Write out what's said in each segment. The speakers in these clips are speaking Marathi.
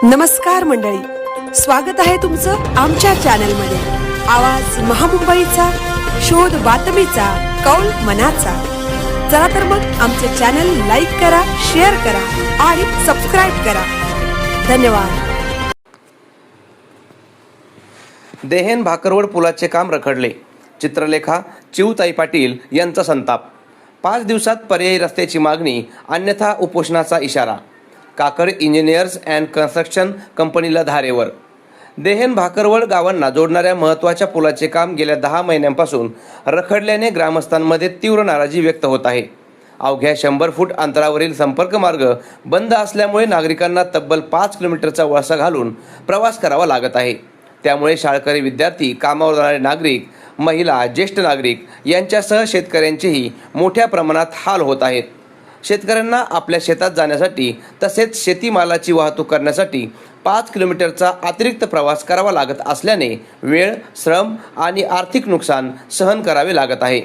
नमस्कार मंडळी, स्वागत आहे तुमचं आमच्या चॅनलमध्ये। आवाज महामुंबईचा, शोध बातमीचा, कौल मनाचा। चला तर मग आमचे चॅनल लाईक करा, शेअर करा आणि सबस्क्राइब करा। धन्यवाद। देहेन भाकरवड पुलाचे काम रखडले। चित्रलेखा चिऊताई पाटील यांचा संताप। 5 दिवसात पर्यायी रस्त्याची मागणी, अन्यथा उपोषणाचा इशारा। काकड इंजिनियर्स अँड कन्स्ट्रक्शन कंपनीला धारेवर। देहेन भाकरवड गावांना जोडणाऱ्या महत्त्वाच्या पुलाचे काम गेल्या 10 महिन्यांपासून रखडल्याने ग्रामस्थांमध्ये तीव्र नाराजी व्यक्त होत आहे। अवघ्या 100 फूट अंतरावरील संपर्क मार्ग बंद असल्यामुळे नागरिकांना तब्बल 5 किलोमीटरचा वळसा घालून प्रवास करावा लागत आहे। त्यामुळे शाळकरी विद्यार्थी, कामावर जाणारे नागरिक, महिला, ज्येष्ठ नागरिक यांच्यासह शेतकऱ्यांचेही मोठ्या प्रमाणात हाल होत आहेत। शेतकऱ्यांना आपल्या शेतात जाण्यासाठी तसेच शेतीमालाची वाहतूक करण्यासाठी 5 किलोमीटरचा अतिरिक्त प्रवास करावा लागत असल्याने वेळ, श्रम आणि आर्थिक नुकसान सहन करावे लागत आहे।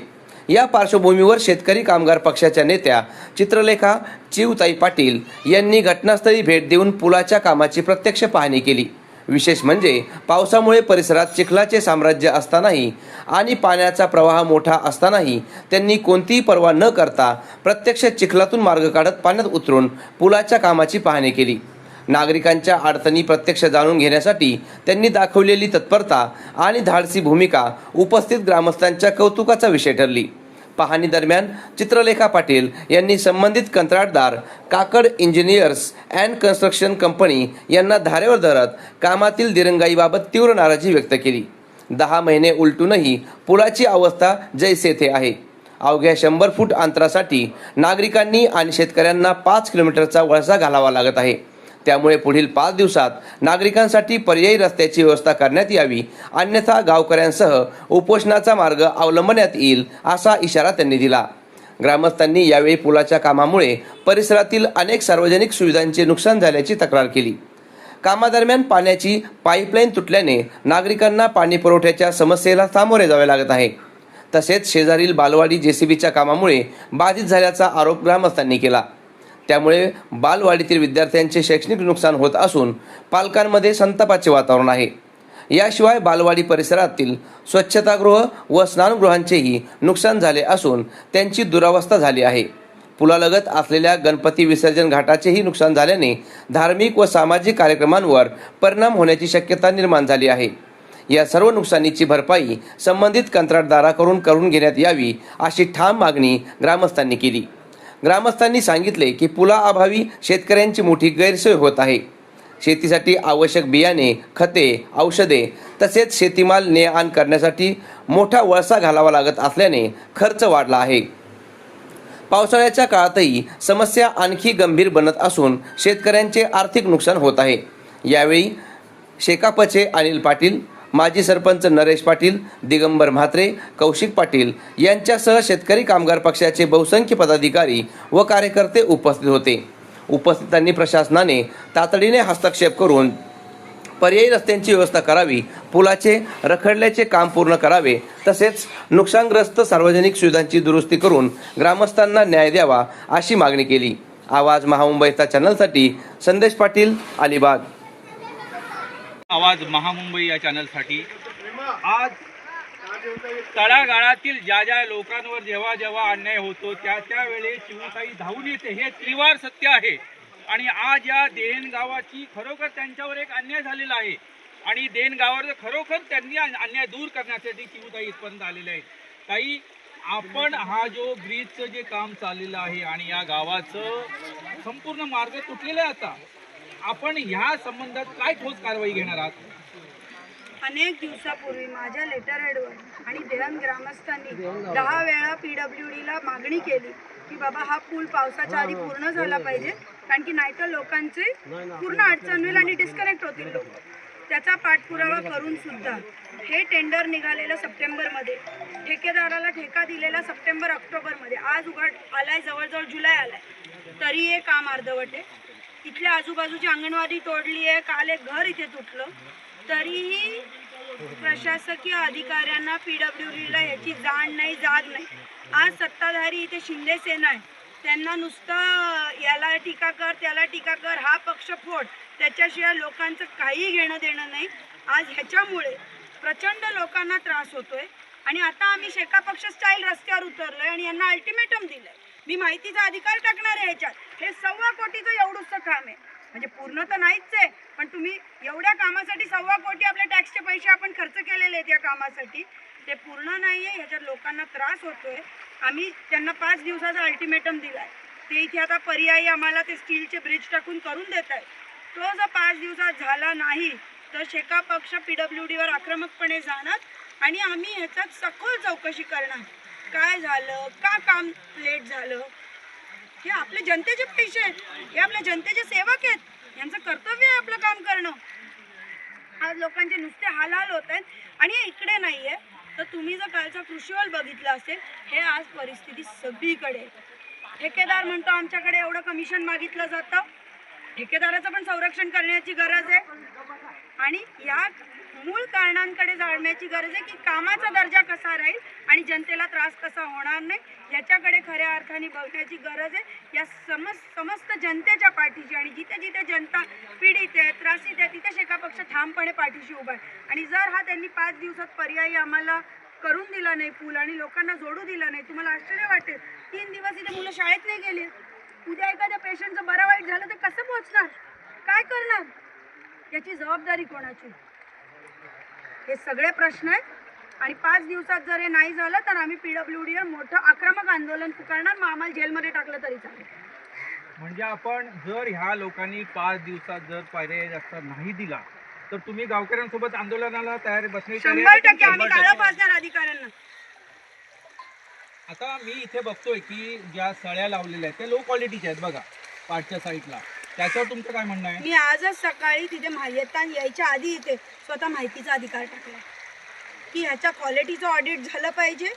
या पार्श्वभूमीवर शेतकरी कामगार पक्षाच्या नेत्या चित्रलेखा चिऊताई पाटील यांनी घटनास्थळी भेट देऊन पुलाच्या कामाची प्रत्यक्ष पाहणी केली। विशेष म्हणजे पावसामुळे परिसरात चिखलाचे साम्राज्य असतानाही आणि पाण्याचा प्रवाह मोठा असतानाही त्यांनी कोणतीही पर्वा न करता प्रत्यक्ष चिखलातून मार्ग काढत पाण्यात उतरून पुलाच्या कामाची पाहणी केली। नागरिकांच्या अडचणी प्रत्यक्ष जाणून घेण्यासाठी त्यांनी दाखवलेली तत्परता आणि धाडसी भूमिका उपस्थित ग्रामस्थांच्या कौतुकाचा विषय ठरली। पाहणी दरम्यान चित्रलेखा पाटील यांनी संबंधित कंत्राटदार काकड इंजिनियर्स अँड कन्स्ट्रक्शन कंपनी यांना धारेवर धरत कामातील दिरंगाईबाबत तीव्र नाराजी व्यक्त केली। 10 महिने उलटूनही पुलाची अवस्था जैसे थे आहे। अवघ्या 100 फूट अंतरासाठी नागरिकांनी आणि शेतकऱ्यांना 5 किलोमीटरचा वळसा घालावा लागत आहे। त्यामुळे पुढील 5 दिवसात नागरिकांसाठी पर्यायी रस्त्याची व्यवस्था करण्यात यावी, अन्यथा गावकऱ्यांसह उपोषणाचा मार्ग अवलंबण्यात येईल असा इशारा त्यांनी दिला। ग्रामस्थांनी यावेळी पुलाच्या कामामुळे परिसरातील अनेक सार्वजनिक सुविधांचे नुकसान झाल्याची तक्रार केली। कामादरम्यान पाण्याची पाईपलाईन तुटल्याने नागरिकांना पाणी पुरवठ्याच्या समस्येला सामोरे जावे लागत आहे। तसेच शेजारील बालवाडी जेसीबीच्या कामामुळे बाधित झाल्याचा आरोप ग्रामस्थांनी केला। त्यामुळे बालवाडीतील विद्यार्थ्यांचे शैक्षणिक नुकसान होत असून पालकांमध्ये संतापाचे वातावरण आहे। याशिवाय बालवाडी परिसरातील स्वच्छतागृह व स्नानगृहांचेही नुकसान झाले असून त्यांची दुरावस्था झाली आहे। पुलालगत असलेल्या गणपती विसर्जन घाटाचेही नुकसान झाल्याने धार्मिक व सामाजिक कार्यक्रमांवर परिणाम होण्याची शक्यता निर्माण झाली आहे। या सर्व नुकसानीची भरपाई संबंधित कंत्राटदाराकडून करून घेण्यात यावी अशी ठाम मागणी ग्रामस्थांनी केली। ग्रामस्थांनी सांगितले की पुलाअभावी शेतकऱ्यांची मोठी गैरसोय होत आहे। शेतीसाठी आवश्यक बियाणे, खते, औषधे तसेच शेतीमाल ने-आण करण्यासाठी मोठा वळसा घालावा लागत असल्याने खर्च वाढला आहे। पावसाळ्याच्या काळातही समस्या आणखी गंभीर बनत असून शेतकऱ्यांचे आर्थिक नुकसान होत आहे। यावेळी शेकापचे अनिल पाटील, माजी सरपंच नरेश पाटील, दिगंबर म्हात्रे, कौशिक पाटील यांच्यासह शेतकरी कामगार पक्षाचे बहुसंख्य पदाधिकारी व कार्यकर्ते उपस्थित होते। उपस्थितांनी प्रशासनाने तातडीने हस्तक्षेप करून पर्यायी रस्त्यांची व्यवस्था करावी, पुलाचे रखडल्याचे काम पूर्ण करावे, तसेच नुकसानग्रस्त सार्वजनिक सुविधांची दुरुस्ती करून ग्रामस्थांना न्याय द्यावा अशी मागणी केली। आवाज महामुंबईचा चॅनलसाठी संदेश पाटील, अलिबाग। आवाज महामुंबई या चॅनलसाठी आज तळागाळातील ज्या लोकांवर जेव्हा अन्याय होतो त्या वेळेस चिऊताई धावून येते, हे त्रिवार सत्य आहे। आणि आज या देहेन गावाची खरोखर त्यांच्यावर एक अन्याय झालेला आहे आणि देहेन गावावर खरोखर त्यांनी अन्याय दूर करण्यासाठी चिऊताई इथपर्यंत आलेले आहेत। ताई, आपण हा जो ब्रिजचं जे काम चाललेलं आहे आणि या गावाचं संपूर्ण मार्ग तुटलेला आहे, आता आपण ह्या संबंधात काय ठोस कारवाई घेणार आहात? अनेक दिवसापूर्वी माझ्या लेटर हेडवर आणि देहन ग्रामस्थांनी 10 वेळा PWDला मागणी केली की बाबा हा पूल पावसाच्या आधी पूर्ण झाला पाहिजे, कारण की नाहीतर लोकांचे पूर्ण अडचण होईल आणि डिस्कनेक्ट होतील लोक। त्याचा पाठपुरावा करून सुद्धा हे टेंडर निघालेलं सप्टेंबरमध्ये, ठेकेदाराला ठेका दिलेला सप्टेंबर-ऑक्टोबरमध्ये, आज उघड आलाय, जवळजवळ जुलै आलाय, तरी हे काम अर्धवट आहे। इथल्या आजूबाजूची अंगणवाडी तोडली आहे, काल एक घर इथे तुटलं, तरीही प्रशासकीय अधिकाऱ्यांना PWDला याची जाण नाही, जाग नाही। आज सत्ताधारी इथे शिंदे सेना आहे, त्यांना नुसतं याला टीका कर, त्याला टीका कर, हा पक्ष फोड, त्याच्याशिवाय लोकांचं काही घेणं देणं नाही. आज ह्याच्यामुळे प्रचंड लोकांना त्रास होतोय आणि आता आम्ही शेका पक्ष स्टाईल रस्त्यावर उतरलोय आणि यांना अल्टिमेटम दिलंय. मी माहितीचा अधिकार टाकणार आहे ह्याच्यात. हे 1.25 कोटीचं एवढंच काम आहे, म्हणजे पूर्ण तर नाहीच आहे, पण तुम्ही एवढ्या कामासाठी 1.25 कोटी आपल्या टॅक्सचे पैसे आपण खर्च केलेले आहेत या कामासाठी, ते पूर्ण नाही आहे. ह्याच्यात लोकांना त्रास होतोय. आम्ही त्यांना 5 दिवसाचा अल्टिमेटम दिला आहे. ते इथे आता पर्यायी आम्हाला ते स्टीलचे ब्रिज टाकून करून देत आहे. तो जर 5 दिवसात झाला नाही तर शेका पक्ष PWDवर आक्रमकपणे जाणार आणि आम्ही ह्याच्यात सखोल चौकशी करणार. काय झालं, का काम लेट झालं, हे आपले जनतेचे पैसे आहेत, हे आपल्या जनतेचे सेवक आहेत, यांचं कर्तव्य आहे आपलं काम करणं. आज लोकांचे नुसते हाल होत आहेत आणि हे इकडे नाही आहे. तर तुम्ही जर कालचा कृषीवल बघितला असेल, हे आज परिस्थिती सगळीकडे. ठेकेदार म्हणतो आमच्याकडे एवढं कमिशन मागितलं जातं. ठेकेदाराचं पण संरक्षण करण्याची गरज आहे आणि या मूळ कारणांकडे जाण्याची गरज आहे की कामाचा दर्जा कसा राहील आणि जनतेला त्रास कसा होणार नाही याच्याकडे खऱ्या अर्थाने बघण्याची गरज आहे. या समस्त जनतेच्या पाठीशी आणि जिथे जिथे जनता पीडित आहे, त्रासित आहे, तिथे शेका पक्ष ठामपणे पाठीशी उभा आहे. आणि जर हा त्यांनी 5 दिवसात पर्यायी आम्हाला करून दिला नाही पूल आणि लोकांना जोडू दिला नाही, तुम्हाला आश्चर्य वाटेल 3 दिवस इथे मुलं शाळेत नाही गेली. उद्या एखाद्या पेशंटचं बरं वाईट झालं तर कसं पोहोचणार, काय करणार, याची जबाबदारी कोणाची, हे सगळे प्रश्न आहेत. आणि 5 दिवसात जर हे नाही झालं तर आम्ही PWDवर मोठं आक्रमक आंदोलन पुकारणार. मग आम्हाला जेलमध्ये टाकलं तरी चालेल. म्हणजे आपण जर ह्या लोकांनी 5 दिवसात जर पर्याय रस्ता नाही दिला तर तुम्ही गावकऱ्यांसोबत आंदोलनाला तयार बसण्याची 100% आम्ही काळं फासणार अधिकाऱ्यांना. आता मी इथे बघतोय की ज्या सळ्या लावलेल्या आहेत त्या लो क्वालिटीच्या आहेत बघा पाठच्या साईडला, त्याच्यावर तुमचं काय म्हणणं आहे? मी आजच सकाळी तिथे यायच्या आधी इथे स्वतः माहितीचा अधिकार टाकला की ह्याच्या क्वालिटीचं ऑडिट झालं पाहिजे,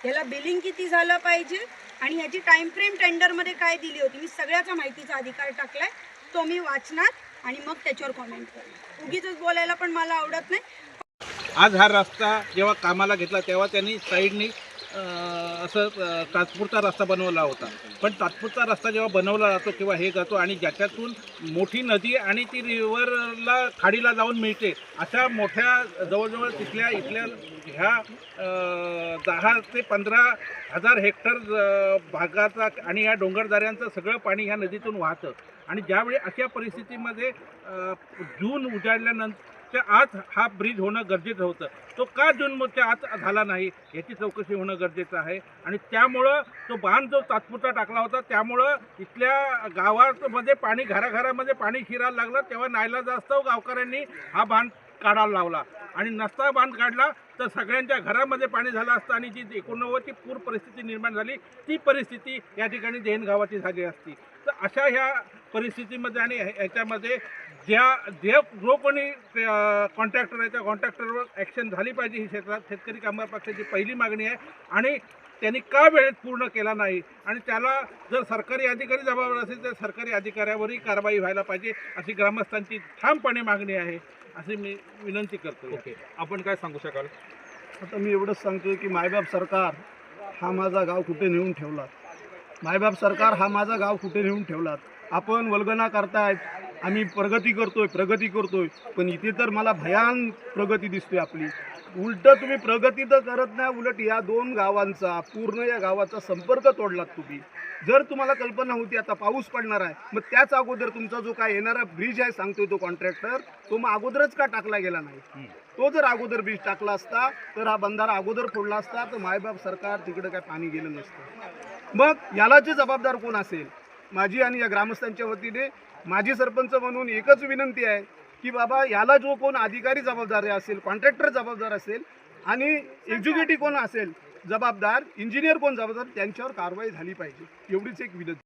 ह्याला बिलिंग किती झालं पाहिजे आणि ह्याची टाइम फ्रेम टेंडरमध्ये काय दिली होती. मी सगळ्याचा माहितीचा अधिकार टाकलाय. तो मी वाचणार आणि मग त्याच्यावर कॉमेंट करणार. उगीच बोलायला पण मला आवडत नाही. आज हा रस्ता जेव्हा कामाला घेतला तेव्हा त्यांनी साईडनी असं तात्पुरता रस्ता बनवला होता. पण तात्पुरता रस्ता जेव्हा बनवला जातो किंवा हे जातो आणि ज्याच्यातून मोठी नदी आणि ती रिव्हरला खाडीला जाऊन मिळते अशा मोठ्या जवळजवळ इथल्या ह्या 10 ते 15 हजार हेक्टर भागाचा आणि या डोंगरदऱ्यांचं सगळं पाणी ह्या नदीतून वाहतं. आणि ज्यावेळी अशा परिस्थितीमध्ये जून उजाडल्यानंतर आज हा ब्रिज होणं गरजेचं होतं. तो का जूनच्या आत झाला नाही याची चौकशी होणं गरजेचं आहे. आणि त्यामुळं तो बांध जो तात्पुरता टाकला होता त्यामुळं इथल्या गावामध्ये पाणी घराघरामध्ये पाणी शिरायला लागलं. तेव्हा नाईलाजास्तव गावकऱ्यांनी हा बांध काढायला लावला आणि नसता बांध काढला तर सगळ्यांच्या घरामध्ये पाणी झालं असतं आणि जी 89ची पूर परिस्थिती निर्माण झाली ती परिस्थिती या ठिकाणी देहन गावाची झाली असती. तर अशा ह्या परिस्थितीमध्ये आणि ह्याच्यामध्ये जो कोणी कॉन्ट्रॅक्टर आहे त्या कॉन्ट्रॅक्टरवर ॲक्शन झाली पाहिजे ही शेतकरी कामगार पक्षाची पहिली मागणी आहे. आणि त्यांनी का वेळेत पूर्ण केला नाही आणि त्याला जर सरकारी अधिकारी जबाबदार असेल तर सरकारी अधिकाऱ्यावरही कारवाई व्हायला पाहिजे अशी ग्रामस्थांची ठामपणे मागणी आहे अशी मी विनंती करतो. ओके, आपण काय सांगू शकाल? आता मी एवढंच सांगतो की मायबाप सरकार हा माझा गाव कुठे नेऊन ठेवलात. मायबाप सरकार हा माझा गाव कुठे नेऊन ठेवलात. आपण वल्गना करतायत, आम्ही प्रगती करतोय, पण इथे तर मला भयान प्रगती दिसते आपली. उलट तुम्ही प्रगती तर करत नाही, उलट या 2 गावांचा पूर्ण या गावाचा संपर्क तोडलात तुम्ही. जर तुम्हाला कल्पना होती आता पाऊस पडणार आहे मग त्याच अगोदर तुमचा जो काय येणारा ब्रिज आहे सांगतोय तो कॉन्ट्रॅक्टर तो मग अगोदरच का टाकला गेला नाही. तो जर अगोदर ब्रिज टाकला असता तर हा बंधारा अगोदर फोडला असता तर मायबाप सरकार तिकडे काय पाणी गेलं नसतं. मग याला जे जबाबदार कोण असेल, माझी आणि या ग्रामस्थांच्या वतीने माझी सरपंच म्हणून एकच विनंती आहे की बाबा याला जो कोण अधिकारी जबाबदार असेल, कॉन्ट्रॅक्टर जबाबदार असेल आणि एक्झिक्युटिव्ह कोण असेल जबाबदार, इंजिनियर कोण जबाबदार, त्यांच्यावर कारवाई झाली पाहिजे. एवढीच एक विनंती.